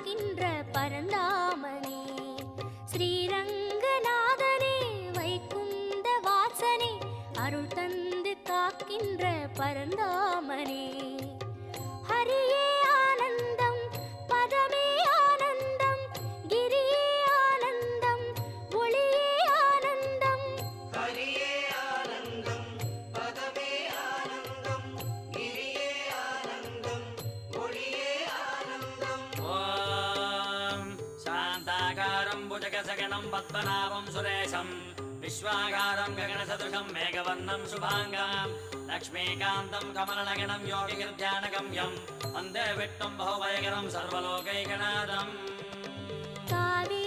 காக்கின்ற பரந்தாமனே ஸ்ரீரங்கநாதனே வைகுந்த வாசனே அருள் தந்து காக்கின்ற பரந்தாமனே ஹரியே ஆனந்தம் பதமே ஆனந்தம் கிரியே ஆனந்தம் ஒளியே ஆனந்தம் ஹரியே ஆனந்தம் பதமே ஆனந்தம் கிரியே ஆனந்தம் ஒளியே ஆனந்தம் ஓம் சாந்தாகாரம் புஜகசகனம் பத்மநாபம் சுரேஷம் விஸ்வாகாரம் ககனசதுஷம் மேகவர்ணம் சுபாங்கம் லக்ஷ்மீகாந்தம் கமலநகனம் யோகிகிருத்யானகம்யம் வந்தே விட்டும் பகுவயகரம் சர்வலோகைகநாதம் காவி